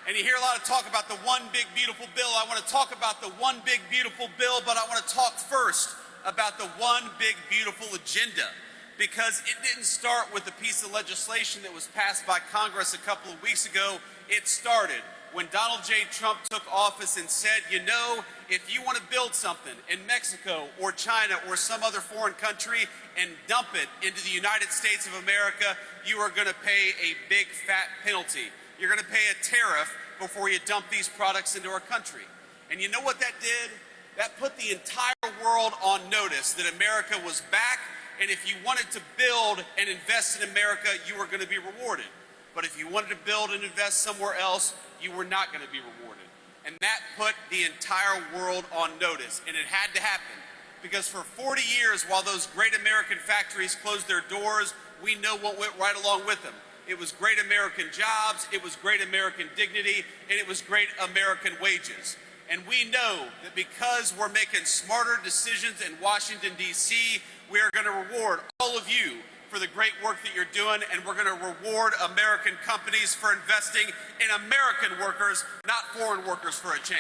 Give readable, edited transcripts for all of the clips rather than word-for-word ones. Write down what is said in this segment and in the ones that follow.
And you hear a lot of talk about the one big beautiful bill. I want to talk about the one big beautiful bill, but I want to talk first about the one big beautiful agenda, because it didn't start with a piece of legislation that was passed by Congress a couple of weeks ago. It started when Donald J. Trump took office and said, you know, if you want to build something in Mexico or China or some other foreign country and dump it into the United States of America, you are going to pay a big fat penalty. You're going to pay a tariff before you dump these products into our country. And you know what that did? That put the entire world on notice that America was back, and if you wanted to build and invest in America, you were going to be rewarded. But if you wanted to build and invest somewhere else, you were not going to be rewarded. And that put the entire world on notice, and it had to happen. Because for 40 years, while those great American factories closed their doors, we know what went right along with them. It was great American jobs, it was great American dignity, and it was great American wages. And we know that because we're making smarter decisions in Washington, D.C., we are going to reward all of you for the great work that you're doing, and we're going to reward American companies for investing in American workers, not foreign workers, for a change.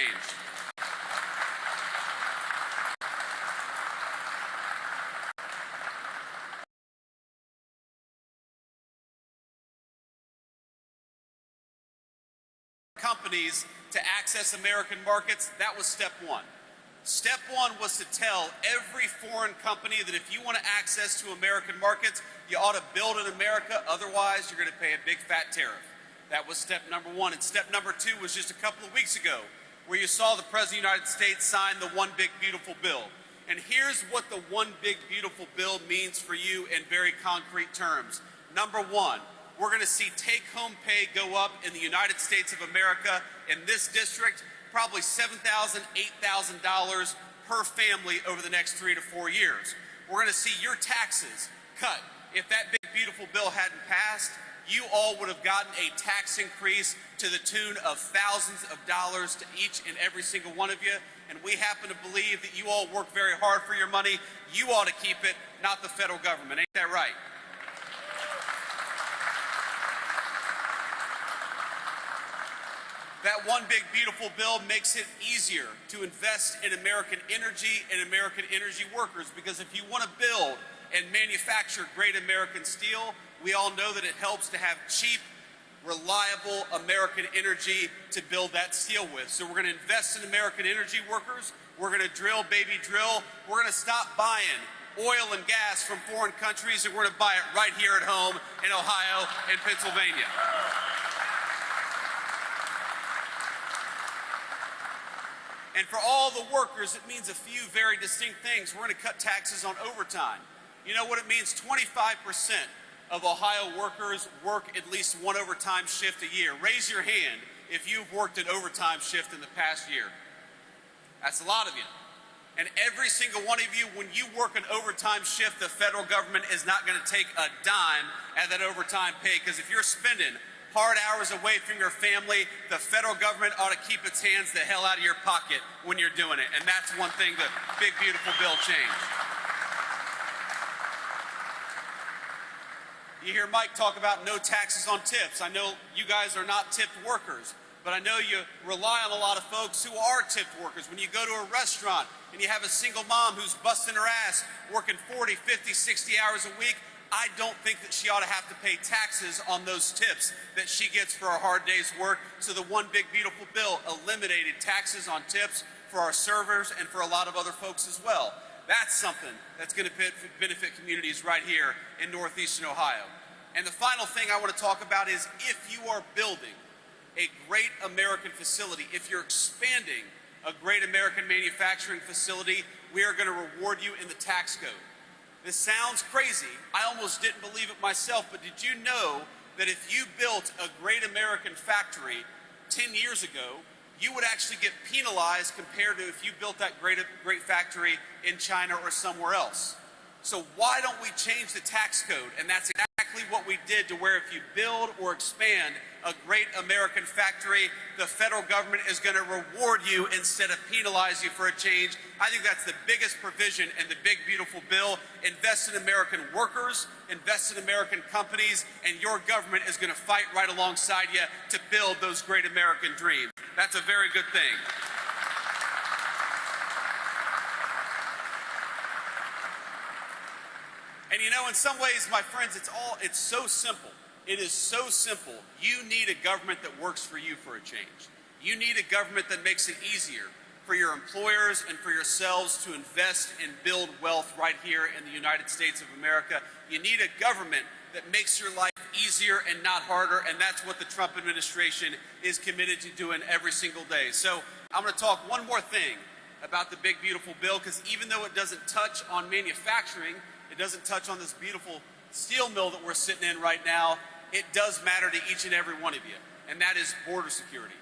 Companies to access American markets, that was step one. Step one was to tell every foreign company that if you want to access to American markets, you ought to build in America, otherwise you're going to pay a big fat tariff. That was step number one. And step number two was just a couple of weeks ago, where you saw the President of the United States sign the One Big Beautiful Bill. And here's what the One Big Beautiful Bill means for you in very concrete terms. Number one, we're going to see take-home pay go up in the United States of America, in this district, probably $7,000, $8,000 per family over the next 3 to 4 years. We're going to see your taxes cut. If that big beautiful bill hadn't passed, you all would have gotten a tax increase to the tune of thousands of dollars to each and every single one of you. And we happen to believe that you all work very hard for your money. You ought to keep it, not the federal government. Ain't that right? That one big beautiful bill makes it easier to invest in American energy and American energy workers, because if you want to build and manufacture great American steel, we all know that it helps to have cheap, reliable American energy to build that steel with. So we're going to invest in American energy workers. We're going to drill, baby, drill. We're going to stop buying oil and gas from foreign countries, and we're going to buy it right here at home in Ohio and Pennsylvania. And for all the workers, it means a few very distinct things. We're going to cut taxes on overtime. You know what it means? 25% of Ohio workers work at least one overtime shift a year. Raise your hand if you've worked an overtime shift in the past year. That's a lot of you. And every single one of you, when you work an overtime shift, the federal government is not going to take a dime at that overtime pay, because if you're spending hard hours away from your family, the federal government ought to keep its hands the hell out of your pocket when you're doing it. And that's one thing the big beautiful bill changed. You hear Mike talk about no taxes on tips. I know you guys are not tipped workers, but I know you rely on a lot of folks who are tipped workers. When you go to a restaurant and you have a single mom who's busting her ass, working 40, 50, 60 hours a week, I don't think that she ought to have to pay taxes on those tips that she gets for a hard day's work. So the One Big Beautiful Bill eliminated taxes on tips for our servers and for a lot of other folks as well. That's something that's going to benefit communities right here in northeastern Ohio. And the final thing I want to talk about is, if you are building a great American facility, if you're expanding a great American manufacturing facility, we are going to reward you in the tax code. This sounds crazy. I almost didn't believe it myself, but did you know that if you built a great American factory 10 years ago, you would actually get penalized compared to if you built that great factory in China or somewhere else? So why don't we change the tax code? And that's exactly exactly what we did, to where if you build or expand a great American factory, the federal government is going to reward you instead of penalize you for a change. I think that's the biggest provision in the big, beautiful bill. Invest in American workers, invest in American companies, and your government is going to fight right alongside you to build those great American dreams. That's a very good thing. And you know, in some ways, my friends, it's so simple. It is so simple. You need a government that works for you for a change. You need a government that makes it easier for your employers and for yourselves to invest and build wealth right here in the United States of America. You need a government that makes your life easier and not harder, and that's what the Trump administration is committed to doing every single day. So I'm going to talk one more thing about the big, beautiful bill, because even though it doesn't touch on manufacturing, it doesn't touch on this beautiful steel mill that we're sitting in right now, it does matter to each and every one of you, and that is border security.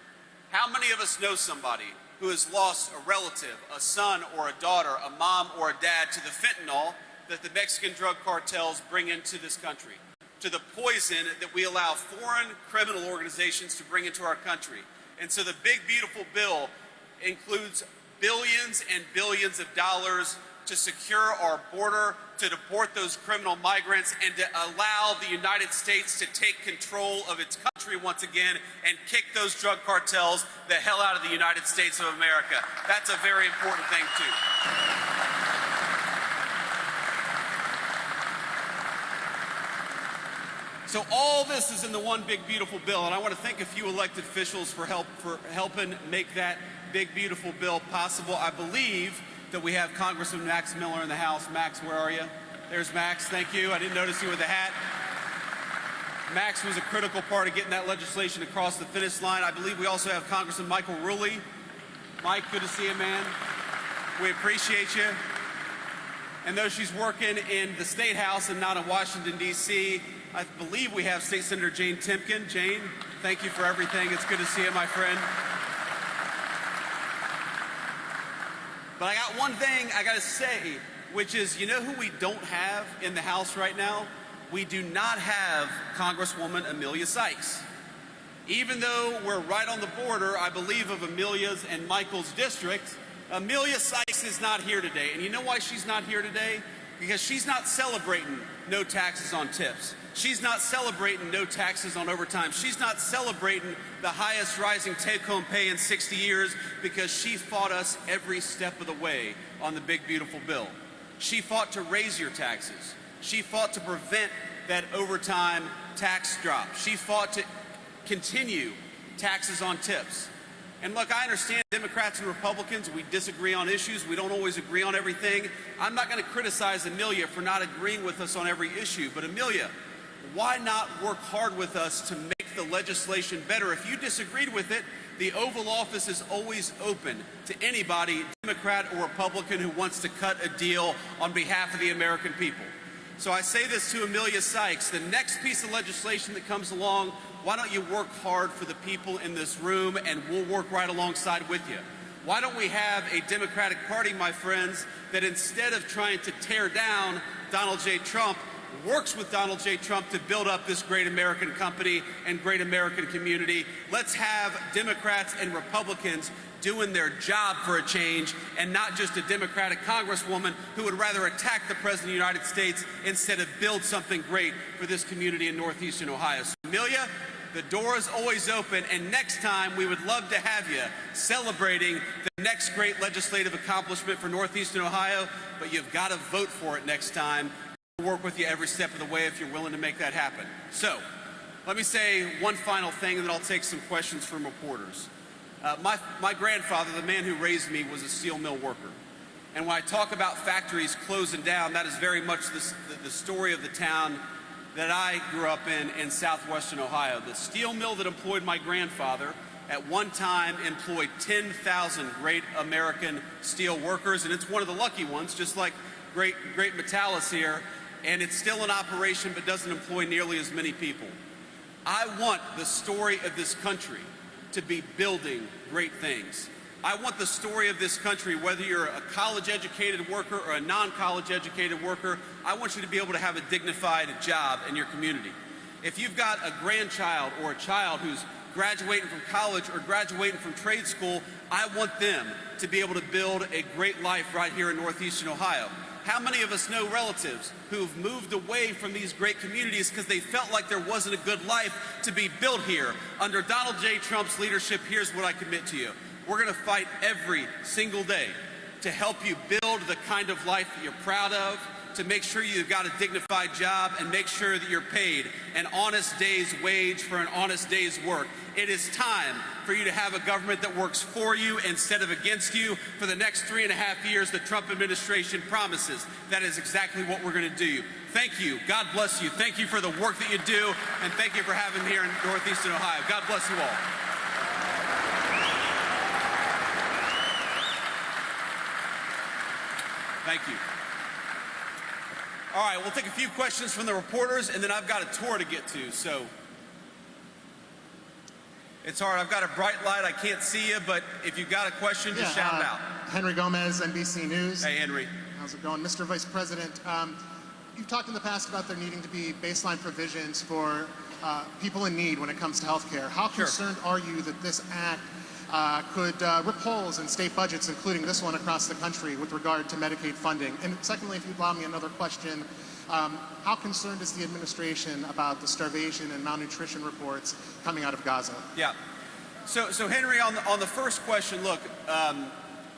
How many of us know somebody who has lost a relative, a son or a daughter, a mom or a dad, to the fentanyl that the Mexican drug cartels bring into this country, to the poison that we allow foreign criminal organizations to bring into our country? And so the big, beautiful bill includes billions and billions of dollars to secure our border, to deport those criminal migrants, and to allow the United States to take control of its country once again and kick those drug cartels the hell out of the United States of America. That's a very important thing, too. So all this is in the one big, beautiful bill, and I want to thank a few elected officials for helping make that big, beautiful bill possible. I believe that we have Congressman Max Miller in the House. Max, where are you? There's Max. Thank you. I didn't notice you with the hat. Max was a critical part of getting that legislation across the finish line. I believe we also have Congressman Michael Rulli. Mike, good to see you, man. We appreciate you. And though she's working in the State House and not in Washington, D.C., I believe we have State Senator Jane Timken. Jane, thank you for everything. It's good to see you, my friend. But I got one thing I got to say, which is, you know who we don't have in the House right now? We do not have Congresswoman Amelia Sykes. Even though we're right on the border, I believe, of Amelia's and Michael's district, Amelia Sykes is not here today. And you know why she's not here today? Because she's not celebrating no taxes on tips. She's not celebrating no taxes on overtime. She's not celebrating the highest rising take-home pay in 60 years, because she fought us every step of the way on the big, beautiful bill. She fought to raise your taxes. She fought to prevent that overtime tax drop. She fought to continue taxes on tips. And look, I understand Democrats and Republicans, we disagree on issues. We don't always agree on everything. I'm not going to criticize Amelia for not agreeing with us on every issue. But Amelia, why not work hard with us to make the legislation better? If you disagreed with it, the Oval Office is always open to anybody, Democrat or Republican, who wants to cut a deal on behalf of the American people. So I say this to Amelia Sykes: the next piece of legislation that comes along, why don't you work hard for the people in this room, and we'll work right alongside with you. Why don't we have a Democratic Party, my friends, that instead of trying to tear down Donald J. Trump, works with Donald J. Trump to build up this great American company and great American community? Let's have Democrats and Republicans doing their job for a change, and not just a Democratic Congresswoman who would rather attack the President of the United States instead of build something great for this community in Northeastern Ohio. So, Amelia, the door is always open, and next time we would love to have you celebrating the next great legislative accomplishment for Northeastern Ohio, but you've got to vote for it next time. We'll work with you every step of the way if you're willing to make that happen. So, let me say one final thing, and then I'll take some questions from reporters. My grandfather, the man who raised me, was a steel mill worker. And when I talk about factories closing down, that is very much the story of the town that I grew up in southwestern Ohio. The steel mill that employed my grandfather at one time employed 10,000 great American steel workers, and it's one of the lucky ones, just like great Metallis here, and it's still in operation but doesn't employ nearly as many people. I want the story of this country to be building great things. I want the story of this country, whether you're a college-educated worker or a non-college educated worker, I want you to be able to have a dignified job in your community. If you've got a grandchild or a child who's graduating from college or graduating from trade school, I want them to be able to build a great life right here in Northeastern Ohio. How many of us know relatives who've moved away from these great communities because they felt like there wasn't a good life to be built here? Under Donald J. Trump's leadership, here's what I commit to you. We're going to fight every single day to help you build the kind of life that you're proud of, to make sure you've got a dignified job, and make sure that you're paid an honest day's wage for an honest day's work. It is time for you to have a government that works for you instead of against you for the next 3.5 years the Trump administration promises. That is exactly what we're going to do. Thank you. God bless you. Thank you for the work that you do, and thank you for having me here in Northeastern Ohio. God bless you all. Thank you. All right, we'll take a few questions from the reporters, and then I've got a tour to get to, so it's hard. I've got a bright light. I can't see you, but if you've got a question, just shout it out. Henry Gomez, NBC News. Hey, Henry. How's it going? Mr. Vice President, you've talked in the past about there needing to be baseline provisions for people in need when it comes to health care. How concerned are you that this act could rip holes in state budgets, including this one across the country, with regard to Medicaid funding? And secondly, if you'd allow me another question, how concerned is the administration about the starvation and malnutrition reports coming out of Gaza? Yeah. So Henry, on the first question, look,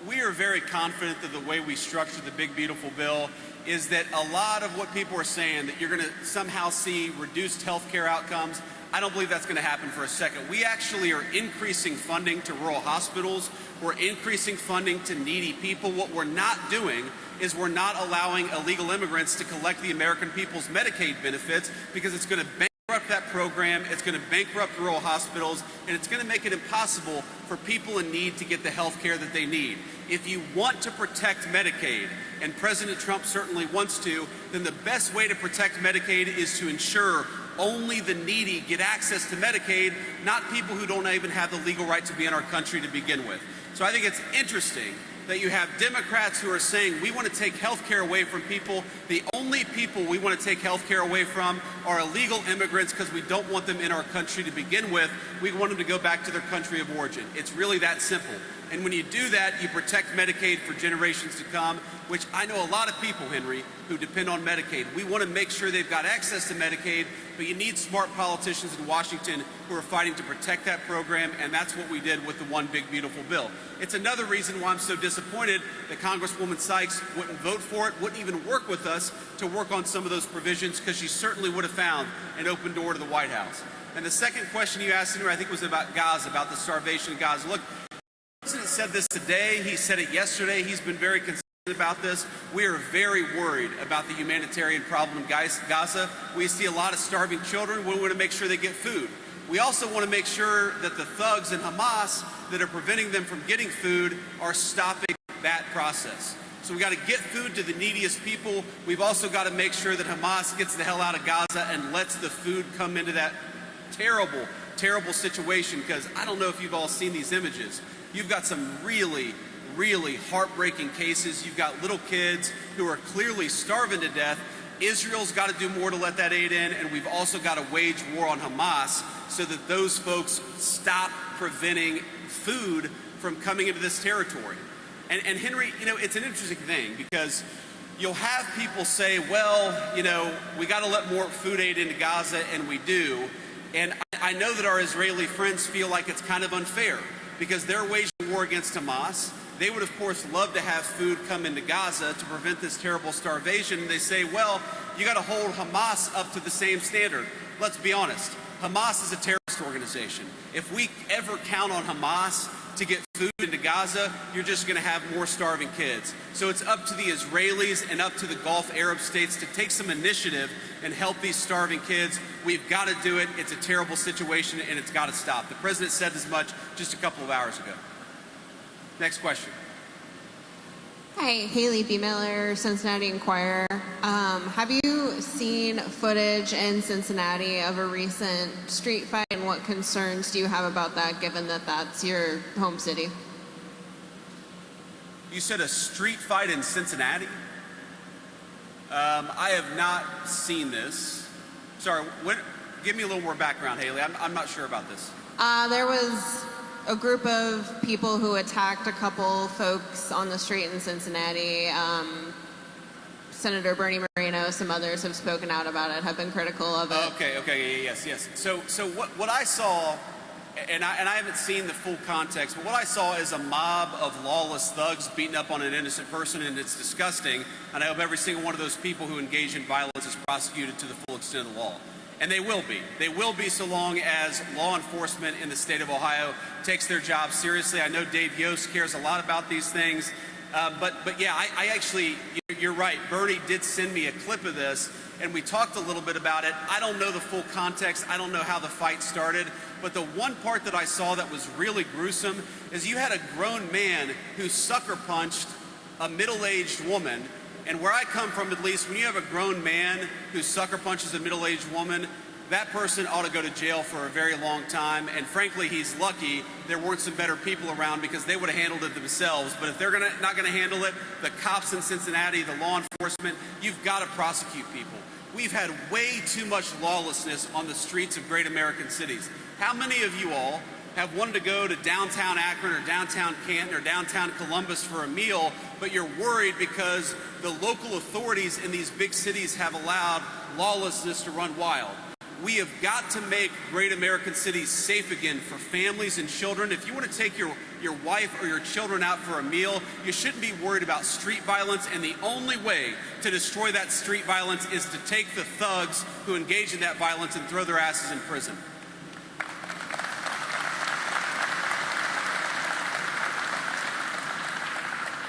we are very confident that the way we structured the big, beautiful bill is that a lot of what people are saying, that you're going to somehow see reduced health care outcomes, I don't believe that's going to happen for a second. We actually are increasing funding to rural hospitals. We're increasing funding to needy people. What we're not doing is we're not allowing illegal immigrants to collect the American people's Medicaid benefits, because it's going to bankrupt that program, it's going to bankrupt rural hospitals, and it's going to make it impossible for people in need to get the health care that they need. If you want to protect Medicaid, and President Trump certainly wants to, then the best way to protect Medicaid is to ensure only the needy get access to Medicaid, not people who don't even have the legal right to be in our country to begin with. So I think it's interesting that you have Democrats who are saying we want to take health care away from people. The only people we want to take health care away from are illegal immigrants, because we don't want them in our country to begin with. We want them to go back to their country of origin. It's really that simple. And when you do that, you protect Medicaid for generations to come, which I know a lot of people, Henry, who depend on Medicaid. We want to make sure they've got access to Medicaid, but you need smart politicians in Washington who are fighting to protect that program, and that's what we did with the One Big Beautiful Bill. It's another reason why I'm so disappointed that Congresswoman Sykes wouldn't vote for it, wouldn't even work with us to work on some of those provisions, because she certainly would have found an open door to the White House. And the second question you asked, Henry, I think was about Gaza, about the starvation of Gaza. Look, the President said this today, he said it yesterday, he's been very concerned about this. We are very worried about the humanitarian problem in Gaza. We see a lot of starving children. We want to make sure they get food. We also want to make sure that the thugs in Hamas that are preventing them from getting food are stopping that process. So we got to get food to the neediest people. We've also got to make sure that Hamas gets the hell out of Gaza and lets the food come into that terrible, terrible situation, because I don't know if you've all seen these images. You've got some really heartbreaking cases. You've got little kids who are clearly starving to death. Israel's got to do more to let that aid in, and we've also got to wage war on Hamas so that those folks stop preventing food from coming into this territory. And Henry, you know, it's an interesting thing, because you'll have people say, well, you know, we got to let more food aid into Gaza, and we do. And I know that our Israeli friends feel like it's kind of unfair, because they're waging war against Hamas. They would, of course, love to have food come into Gaza to prevent this terrible starvation. And they say, well, you got to hold Hamas up to the same standard. Let's be honest. Hamas is a terrorist organization. If we ever count on Hamas to get food into Gaza, you're just going to have more starving kids. So it's up to the Israelis and up to the Gulf Arab states to take some initiative and help these starving kids. We've got to do it. It's a terrible situation, and it's got to stop. The president said as much just a couple of hours ago. Next question. Hi, Haley B. Miller, Cincinnati Enquirer. Have you seen footage in Cincinnati of a recent street fight, and what concerns do you have about that, given that that's your home city? You said a street fight in Cincinnati? I have not seen this. Sorry, give me a little more background, Haley. I'm not sure about this. There was a group of people who attacked a couple folks on the street in Cincinnati. Senator Bernie Moreno, some others have spoken out about it, have been critical of it. Okay, yes. So what I saw, and I haven't seen the full context, but what I saw is a mob of lawless thugs beating up on an innocent person, and it's disgusting. And I hope every single one of those people who engage in violence is prosecuted to the full extent of the law. And they will be. They will be so long as law enforcement in the state of Ohio takes their job seriously. I know Dave Yost cares a lot about these things. But yeah, I actually, you're right. Bernie did send me a clip of this, and we talked a little bit about it. I don't know the full context. I don't know how the fight started. But the one part that I saw that was really gruesome is you had a grown man who sucker punched a middle-aged woman. And where I come from, at least, when you have a grown man who sucker punches a middle-aged woman, that person ought to go to jail for a very long time. And frankly, he's lucky there weren't some better people around, because they would have handled it themselves. But if they're not going to handle it, the cops in Cincinnati, the law enforcement, you've got to prosecute people. We've had way too much lawlessness on the streets of great American cities. How many of you all have wanted to go to downtown Akron or downtown Canton or downtown Columbus for a meal, but you're worried because the local authorities in these big cities have allowed lawlessness to run wild? We have got to make great American cities safe again for families and children. If you want to take your wife or your children out for a meal, you shouldn't be worried about street violence, and the only way to destroy that street violence is to take the thugs who engage in that violence and throw their asses in prison.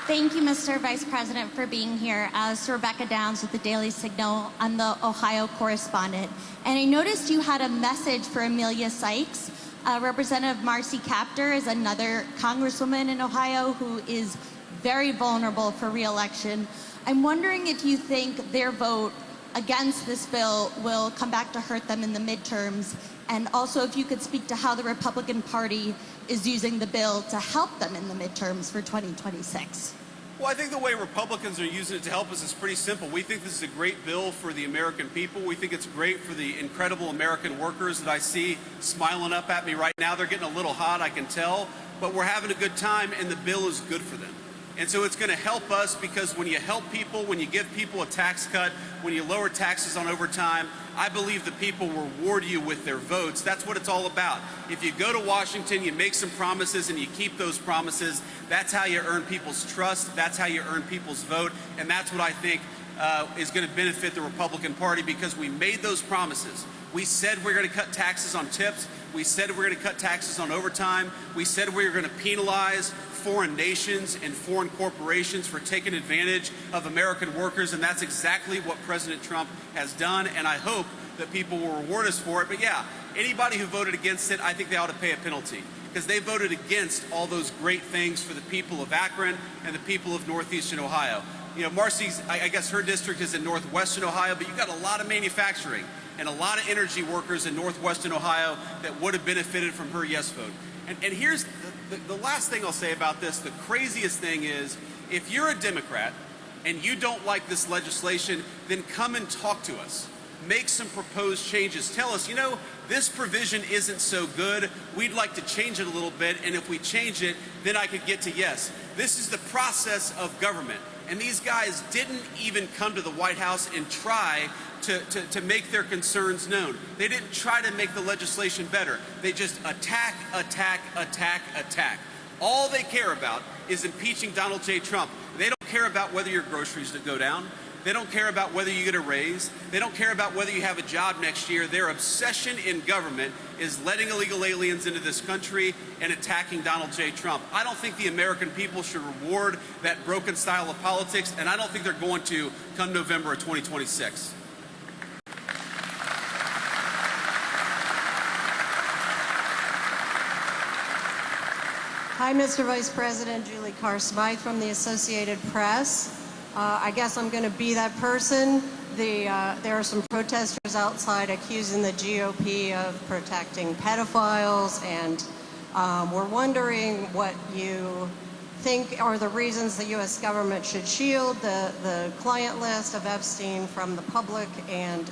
Thank you, Mr. Vice President, for being here. Rebecca Downs with the Daily Signal. I'm the Ohio correspondent. And I noticed you had a message for Amelia Sykes. Representative Marcy Kaptur is another congresswoman in Ohio who is very vulnerable for re-election. I'm wondering if you think their vote against this bill will come back to hurt them in the midterms, and also if you could speak to how the Republican Party is using the bill to help them in the midterms for 2026. Well, I think the way Republicans are using it to help us is pretty simple. We think this is a great bill for the American people. We think it's great for the incredible American workers that I see smiling up at me right now. They're getting a little hot, I can tell, but we're having a good time, and the bill is good for them. And so it's going to help us, because when you help people, when you give people a tax cut, when you lower taxes on overtime, I believe the people reward you with their votes. That's what it's all about. If you go to Washington, you make some promises and you keep those promises, that's how you earn people's trust, that's how you earn people's vote, and that's what I think is going to benefit the Republican Party, because we made those promises. We said we're going to cut taxes on tips. We said we're going to cut taxes on overtime. We said we were going to penalize foreign nations and foreign corporations for taking advantage of American workers, and that's exactly what President Trump has done, and I hope that people will reward us for it. But yeah, anybody who voted against it, I think they ought to pay a penalty, because they voted against all those great things for the people of Akron and the people of northeastern Ohio. You know, Marcy's, I guess her district is in northwestern Ohio, but you've got a lot of manufacturing and a lot of energy workers in northwestern Ohio that would have benefited from her yes vote. And here's the last thing I'll say about this. The craziest thing is, if you're a Democrat and you don't like this legislation, then come and talk to us. Make some proposed changes. Tell us, you know, this provision isn't so good. We'd like to change it a little bit, and if we change it, then I could get to yes. This is the process of government. And these guys didn't even come to the White House and try to make their concerns known. They didn't try to make the legislation better. They just attack. All they care about is impeaching Donald J. Trump. They don't care about whether your groceries go down. They don't care about whether you get a raise. They don't care about whether you have a job next year. Their obsession in government is letting illegal aliens into this country and attacking Donald J. Trump. I don't think the American people should reward that broken style of politics, and I don't think they're going to come November of 2026. Hi, Mr. Vice President. Julie Carr-Smythe from the Associated Press. I guess I'm going to be that person. There are some protesters outside accusing the GOP of protecting pedophiles, and we're wondering what you think are the reasons the U.S. government should shield the client list of Epstein from the public, and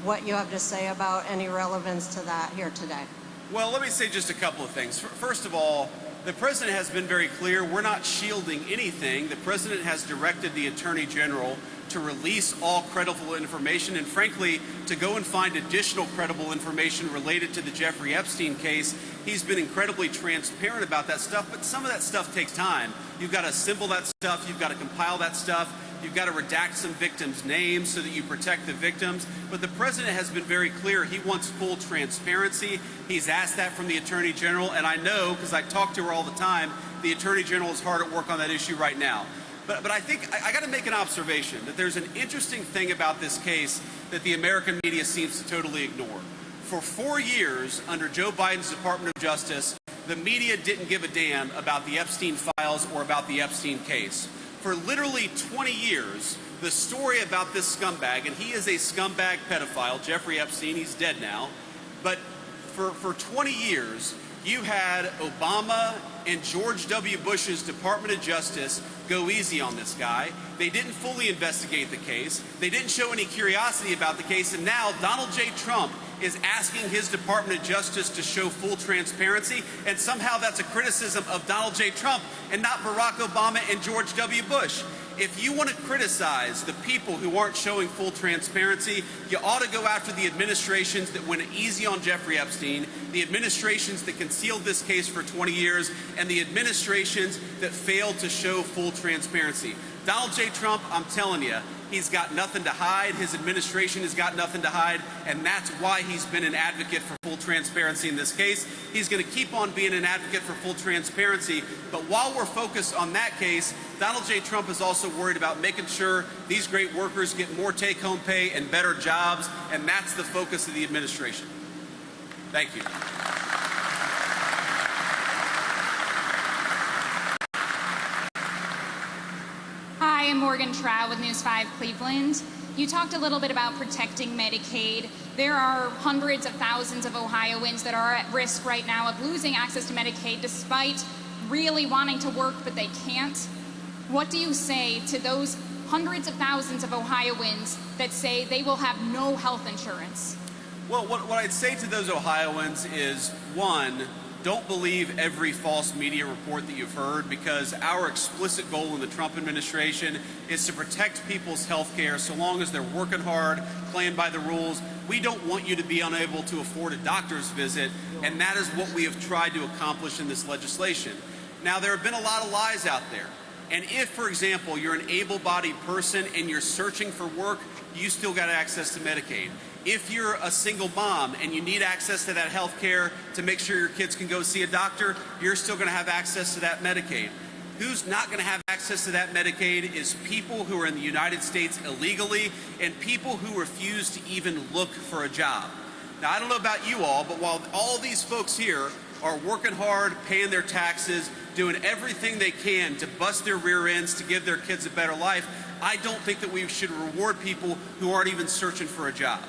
what you have to say about any relevance to that here today. Well, let me say just a couple of things. First of all, the president has been very clear. We're not shielding anything. The president has directed the Attorney General to release all credible information and, frankly, to go and find additional credible information related to the Jeffrey Epstein case. He's been incredibly transparent about that stuff, but some of that stuff takes time. You've got to assemble that stuff. You've got to compile that stuff. You've got to redact some victims' names so that you protect the victims. But the president has been very clear. He wants full transparency. He's asked that from the Attorney General, and I know, because I talk to her all the time, the Attorney General is hard at work on that issue right now. But I think I got to make an observation that there's an interesting thing about this case that the American media seems to totally ignore. For 4 years, under Joe Biden's Department of Justice, the media didn't give a damn about the Epstein files or about the Epstein case. For literally 20 years, the story about this scumbag, and he is a scumbag pedophile, Jeffrey Epstein, he's dead now, but for 20 years, you had Obama and George W. Bush's Department of Justice go easy on this guy. They didn't fully investigate the case. They didn't show any curiosity about the case. And now Donald J. Trump is asking his Department of Justice to show full transparency. And somehow that's a criticism of Donald J. Trump and not Barack Obama and George W. Bush. If you want to criticize the people who aren't showing full transparency, you ought to go after the administrations that went easy on Jeffrey Epstein, the administrations that concealed this case for 20 years, and the administrations that failed to show full transparency. Donald J. Trump, I'm telling you, he's got nothing to hide. His administration has got nothing to hide, and that's why he's been an advocate for full transparency in this case. He's going to keep on being an advocate for full transparency, but while we're focused on that case, Donald J. Trump is also worried about making sure these great workers get more take-home pay and better jobs, and that's the focus of the administration. Thank you. Hi, I'm Morgan Trout with News 5 Cleveland. You talked a little bit about protecting Medicaid. There are hundreds of thousands of Ohioans that are at risk right now of losing access to Medicaid despite really wanting to work, but they can't. What do you say to those hundreds of thousands of Ohioans that say they will have no health insurance? Well, what I'd say to those Ohioans is, one, don't believe every false media report that you've heard, because our explicit goal in the Trump administration is to protect people's health care so long as they're working hard, playing by the rules. We don't want you to be unable to afford a doctor's visit, and that is what we have tried to accomplish in this legislation. Now, there have been a lot of lies out there. And if, for example, you're an able-bodied person and you're searching for work, you still got access to Medicaid. If you're a single mom and you need access to that health care to make sure your kids can go see a doctor, you're still going to have access to that Medicaid. Who's not going to have access to that Medicaid is people who are in the United States illegally and people who refuse to even look for a job. Now, I don't know about you all, but while all these folks here are working hard, paying their taxes, doing everything they can to bust their rear ends to give their kids a better life, I don't think that we should reward people who aren't even searching for a job.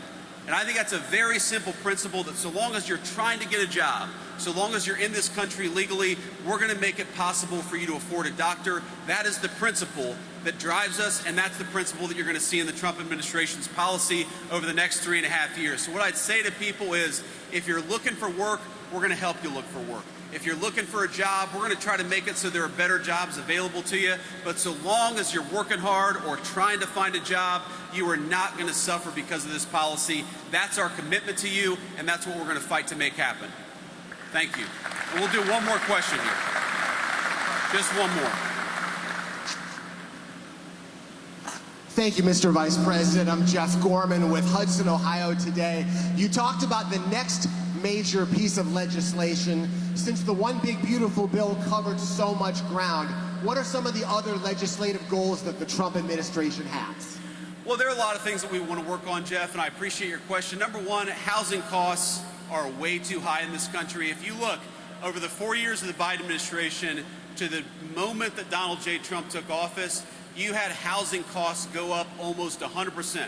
And I think that's a very simple principle, that so long as you're trying to get a job, so long as you're in this country legally, we're going to make it possible for you to afford a doctor. That is the principle that drives us, and that's the principle that you're going to see in the Trump administration's policy over the next 3.5 years. So what I'd say to people is, if you're looking for work, we're going to help you look for work. If you're looking for a job, we're going to try to make it so there are better jobs available to you. But so long as you're working hard or trying to find a job, you are not going to suffer because of this policy. That's our commitment to you, and that's what we're going to fight to make happen. Thank you. And we'll do one more question here. Just one more. Thank you, Mr. Vice President. I'm Jeff Gorman with Hudson, Ohio Today. You talked about the next major piece of legislation. Since the One Big Beautiful Bill covered so much ground, what are some of the other legislative goals that the Trump administration has? Well, there are a lot of things that we want to work on, Jeff, and I appreciate your question. Number one, housing costs are way too high in this country. If you look over the 4 years of the Biden administration to the moment that Donald J. Trump took office, you had housing costs go up almost 100%.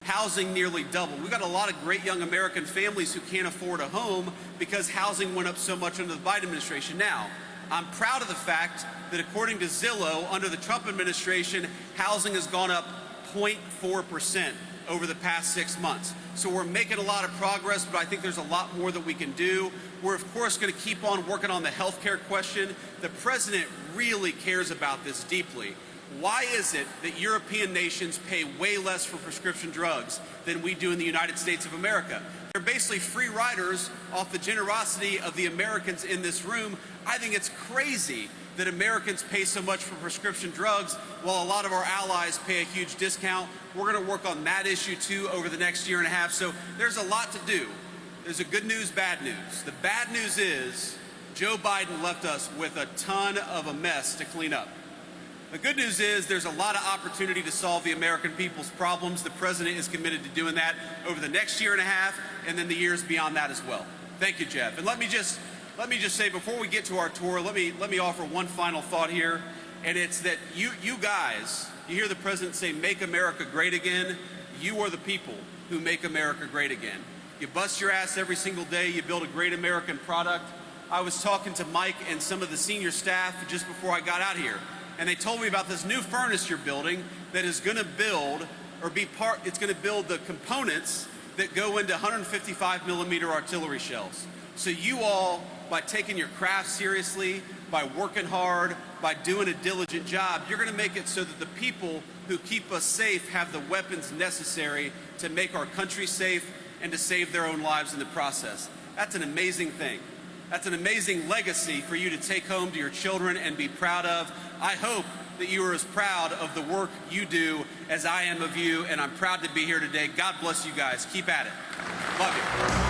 Housing nearly doubled. We've got a lot of great young American families who can't afford a home because housing went up so much under the Biden administration. Now, I'm proud of the fact that according to Zillow, under the Trump administration, housing has gone up 0.4% over the past 6 months. So we're making a lot of progress, but I think there's a lot more that we can do. We're, of course, going to keep on working on the health care question. The president really cares about this deeply. Why is it that European nations pay way less for prescription drugs than we do in the United States of America? They're basically free riders off the generosity of the Americans in this room. I think it's crazy that Americans pay so much for prescription drugs while a lot of our allies pay a huge discount. We're going to work on that issue too over the next year and a half. So there's a lot to do. There's a good news, bad news. The bad news is Joe Biden left us with a ton of a mess to clean up. The good news is there's a lot of opportunity to solve the American people's problems. The president is committed to doing that over the next year and a half and then the years beyond that as well. Thank you, Jeff. And let me just say, before we get to our tour, let me offer one final thought here, and it's that you guys, you hear the president say, "Make America great again." You are the people who make America great again. You bust your ass every single day. You build a great American product. I was talking to Mike and some of the senior staff just before I got out here, and they told me about this new furnace you're building that is going to build, or be part, it's going to build the components that go into 155 millimeter artillery shells. So you all, by taking your craft seriously, by working hard, by doing a diligent job, you're going to make it so that the people who keep us safe have the weapons necessary to make our country safe and to save their own lives in the process. That's an amazing thing. That's an amazing legacy for you to take home to your children and be proud of. I hope that you are as proud of the work you do as I am of you, and I'm proud to be here today. God bless you guys. Keep at it. Love you.